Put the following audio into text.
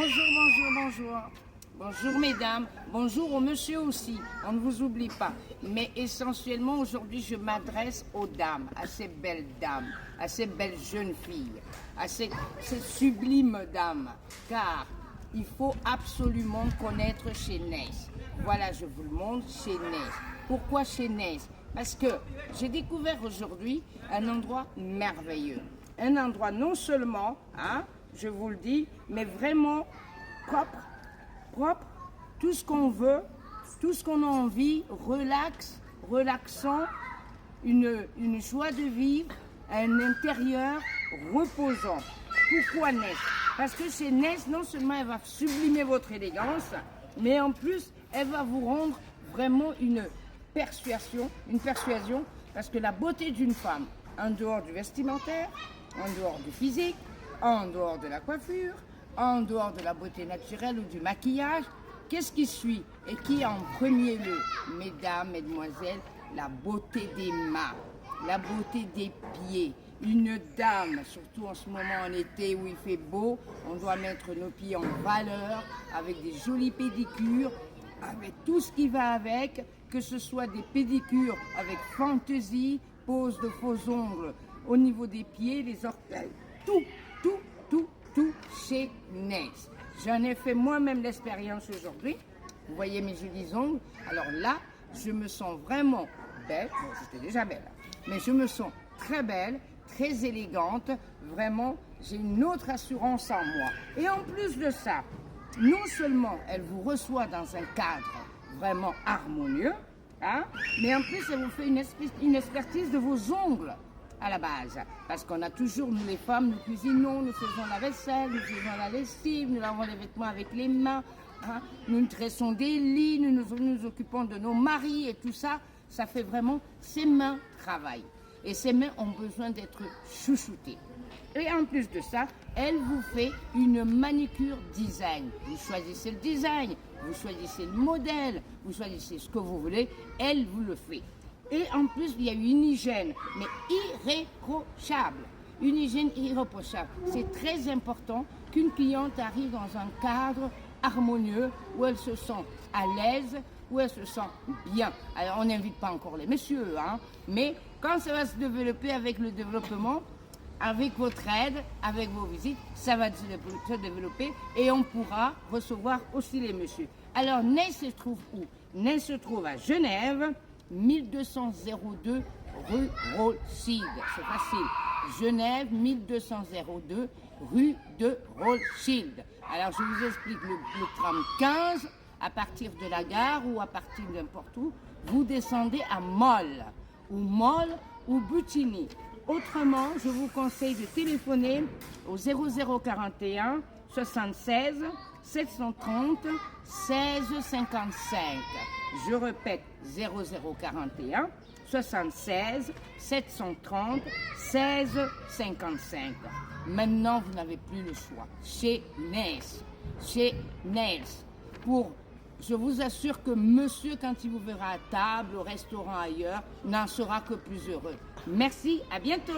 Bonjour, bonjour, bonjour. Bonjour mesdames, bonjour aux monsieur aussi, on ne vous oublie pas. Mais essentiellement aujourd'hui je m'adresse aux dames, à ces belles dames, à ces belles jeunes filles, à ces sublimes dames. Car il faut absolument connaître chez Ness. Voilà, je vous le montre, chez Ness. Pourquoi chez Ness? Parce que j'ai découvert aujourd'hui un endroit merveilleux. Un endroit non seulement, hein, je vous le dis, mais vraiment propre, tout ce qu'on veut, tout ce qu'on a envie, relaxant, une joie de vivre, un intérieur reposant. Pourquoi Ness? Parce que chez Ness, non seulement elle va sublimer votre élégance, mais en plus, elle va vous rendre vraiment une persuasion, parce que la beauté d'une femme, en dehors du vestimentaire, en dehors du physique, en dehors de la coiffure, en dehors de la beauté naturelle ou du maquillage, qu'est-ce qui suit et qui est en premier lieu? Mesdames, mesdemoiselles, la beauté des mains, la beauté des pieds. Une dame, surtout en ce moment en été où il fait beau, on doit mettre nos pieds en valeur avec des jolies pédicures, avec tout ce qui va avec, que ce soit des pédicures avec fantaisie, pose de faux ongles au niveau des pieds, les orteils, tout chez Ness. J'en ai fait moi-même l'expérience aujourd'hui. Vous voyez mes jolis ongles. Alors là, je me sens vraiment belle. Bon, j'étais déjà belle, mais je me sens très belle, très élégante. Vraiment, j'ai une autre assurance en moi. Et en plus de ça, non seulement elle vous reçoit dans un cadre vraiment harmonieux, hein, mais en plus elle vous fait une expertise de vos ongles à la base, parce qu'on a toujours, nous les femmes, nous cuisinons, nous faisons la vaisselle, nous faisons la lessive, nous lavons les vêtements avec les mains, hein, nous tressons des lits, nous occupons de nos maris et tout ça, ça fait vraiment, ces mains travaillent. Et ces mains ont besoin d'être chouchoutées. Et en plus de ça, elle vous fait une manicure design. Vous choisissez le design, vous choisissez le modèle, vous choisissez ce que vous voulez, elle vous le fait. Et en plus, il y a une hygiène, mais irréprochable. Une hygiène irréprochable. C'est très important qu'une cliente arrive dans un cadre harmonieux, où elle se sent à l'aise, où elle se sent bien. Alors, on n'invite pas encore les messieurs, hein, mais quand ça va se développer avec le développement, avec votre aide, avec vos visites, ça va se développer et on pourra recevoir aussi les messieurs. Alors, Ness se trouve où? Ness se trouve à Genève, 1202 rue Rothschild. C'est facile. Genève, 1202 rue de Rothschild. Alors, je vous explique le tram 15, à partir de la gare ou à partir de n'importe où, vous descendez à Molle ou Butigny. Autrement, je vous conseille de téléphoner au 0041 76 730 16 55. Je répète, 0041 76 730 16 55. Maintenant, vous n'avez plus le choix. Chez Ness. Je vous assure que monsieur, quand il vous verra à table, au restaurant, ailleurs, n'en sera que plus heureux. Merci, à bientôt.